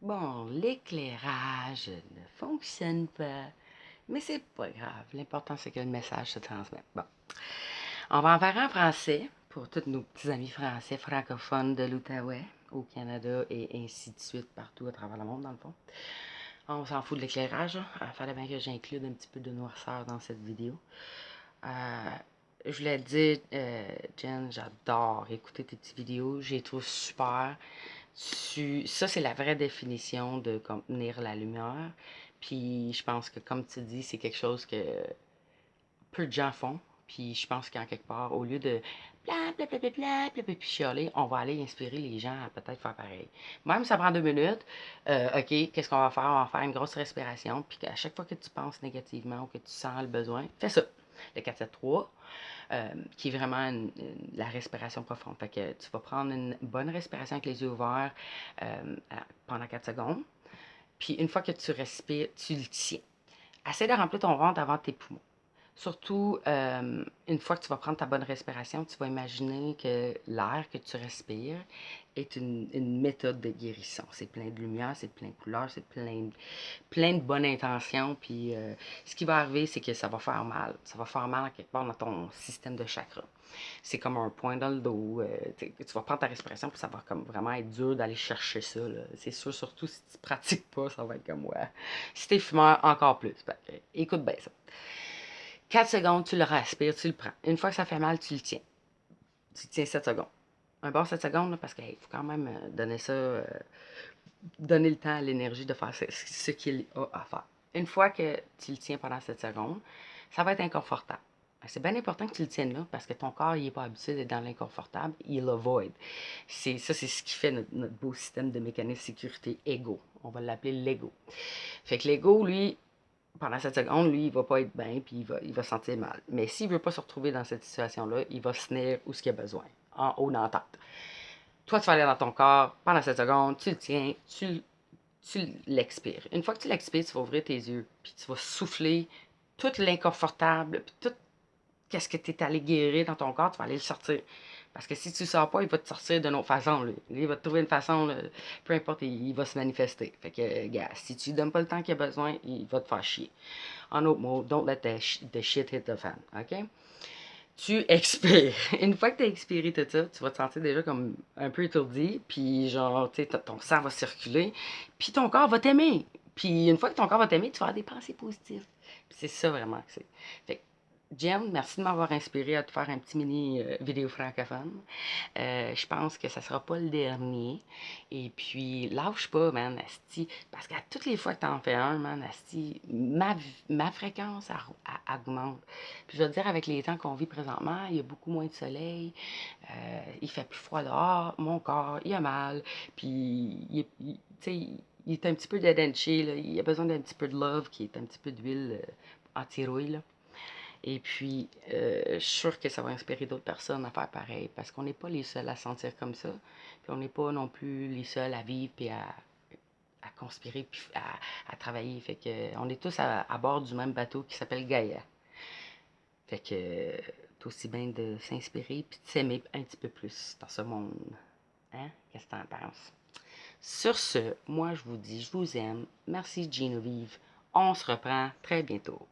Bon, l'éclairage ne fonctionne pas, mais c'est pas grave. L'important, c'est que le message se transmette. Bon, on va en faire en français pour tous nos petits amis français francophones de l'Outaouais, au Canada et ainsi de suite partout à travers le monde, dans le fond. On s'en fout de l'éclairage. Il fallait bien que j'inclue un petit peu de noirceur dans cette vidéo. Euh, je voulais te dire, Jen, j'adore écouter tes petites vidéos. Je les trouve super. Ça, c'est la vraie définition de contenir la lumière. Puis je pense que, comme tu dis, c'est quelque chose que peu de gens font. Puis je pense qu'en quelque part, au lieu de bla bla bla bla bla bla, puis chialer, on va aller inspirer les gens à peut-être faire pareil. Même si ça prend 2 minutes, OK, qu'est-ce qu'on va faire? On va faire une grosse respiration. Puis à chaque fois que tu penses négativement ou que tu sens le besoin, fais ça. Le 4-7-3, qui est vraiment la respiration profonde. Fait que tu vas prendre une bonne respiration avec les yeux ouverts pendant 4 secondes. Puis une fois que tu respires, tu le tiens. Essaie de remplir ton ventre avant tes poumons. Surtout, une fois que tu vas prendre ta bonne respiration, tu vas imaginer que l'air que tu respires est une méthode de guérison. C'est plein de lumière, c'est plein de couleurs, c'est plein de bonnes intentions. Puis ce qui va arriver, c'est que ça va faire mal. Ça va faire mal quelque part dans ton système de chakra. C'est comme un point dans le dos. Tu vas prendre ta respiration, puis ça va comme vraiment être dur d'aller chercher ça. C'est sûr, surtout si tu ne pratiques pas, ça va être comme ouais. Si tu es fumeur, encore plus. Écoute bien ça. 4 secondes, tu le respires, tu le prends. Une fois que ça fait mal, tu le tiens. Tu tiens 7 secondes. Un bon 7 secondes, là, parce qu'il faut quand même donner ça, donner le temps à l'énergie de faire ce qu'il a à faire. Une fois que tu le tiens pendant 7 secondes, ça va être inconfortable. C'est bien important que tu le tiennes là parce que ton corps n'est pas habitué d'être dans l'inconfortable, il avoid. C'est ce qui fait notre beau système de mécanisme de sécurité ego. On va l'appeler l'ego. Fait que l'ego, lui, pendant 7 secondes, lui, il va pas être bien, puis il va se sentir mal. Mais s'il veut pas se retrouver dans cette situation-là, il va se tenir où ce qu'il a besoin, en haut dans la tête. Toi, tu vas aller dans ton corps, pendant 7 secondes, tu le tiens, tu l'expires. Une fois que tu l'expires, tu vas ouvrir tes yeux, puis tu vas souffler tout l'inconfortable, puis tout qu'est-ce que tu es allé guérir dans ton corps, tu vas aller le sortir. Parce que si tu ne sors pas, il va te sortir d'une autre façon. Lui. Il va te trouver une façon, là, peu importe, il va se manifester. Fait que, gars, si tu lui donnes pas le temps qu'il a besoin, il va te faire chier. En autre mot, don't let the shit hit the fan. OK? Tu expires. Une fois que tu as expiré tout ça, tu vas te sentir déjà comme un peu étourdi, puis genre, tu sais, ton sang va circuler, puis ton corps va t'aimer. Puis une fois que ton corps va t'aimer, tu vas avoir des pensées positives. Puis c'est ça vraiment que c'est. Fait que, Jen, merci de m'avoir inspiré à te faire un petit mini vidéo francophone. Je pense que ça sera pas le dernier. Et puis, lâche pas, man, asti. Parce qu'à toutes les fois que t'en fais un, man, asti, ma fréquence augmente. Puis, je veux dire, avec les temps qu'on vit présentement, il y a beaucoup moins de soleil. Il fait plus froid dehors. Mon corps, il a mal. Puis, tu sais, il est un petit peu dead and chill, là. Il a besoin d'un petit peu de love, qui est un petit peu d'huile anti-rouille, là. Et puis, je suis sûre que ça va inspirer d'autres personnes à faire pareil, parce qu'on n'est pas les seuls à se sentir comme ça, puis on n'est pas non plus les seuls à vivre puis à conspirer puis à travailler. Fait que on est tous à bord du même bateau qui s'appelle Gaïa. Fait que c'est aussi bien de s'inspirer puis de s'aimer un petit peu plus dans ce monde. Hein? Qu'est-ce que t'en penses? Sur ce, moi je vous dis, je vous aime. Merci Geneviève. On se reprend très bientôt.